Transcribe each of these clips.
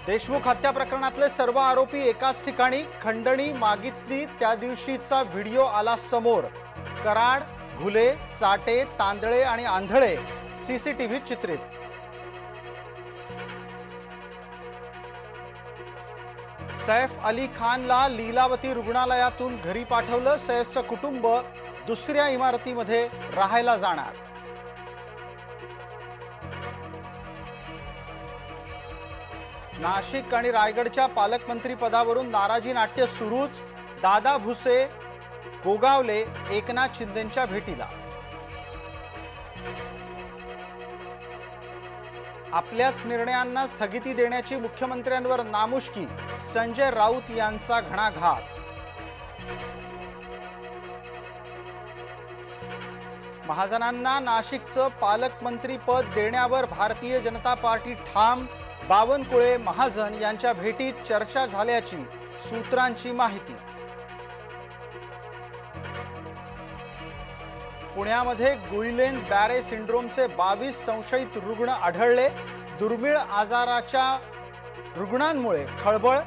देशमुख हत्या प्रकरणातले सर्व आरोपी एकाच ठिकाणी, खंडणी मागितली त्या दिवशीचा व्हिडिओ आला समोर। कराड, घुले, चाटे, तांदळे आणि आंधळे सीसीटीव्ही चित्रित। सैफ अली खानला लीलावती रुग्णालयातून घरी पाठवलं। सैफचं कुटुंब दुसऱ्या इमारतीमध्ये राहायला जाणार। नाशिक आणि रायगडच्या पालकमंत्री पदावरून नाराजी नाट्य सुरूच। दादा भुसे गोगावले एकनाथ शिंदेंच्या भेटीला। आपल्याच निर्णयांना स्थगिती देण्याची मुख्यमंत्र्यांवर नामुष्की। संजय राऊत यांचा घणाघात। महाजनांना नाशिकचं पालकमंत्री पद देण्यावर भारतीय जनता पार्टी ठाम। बावनकुळे महाजन यांच्या भेटीत चर्चा झाल्याची सूत्रांची माहिती। पुण्यामध्ये गुइलेन बॅरे सिंड्रोमचे 22 संशयित रुग्ण आढळले। दुर्मिळ आजाराच्या रुग्णांमुळे खळबळ।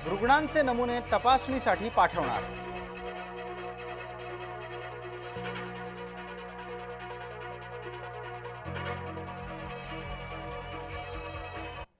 रुग्णांचे नमुने तपासणीसाठी पाठवणार।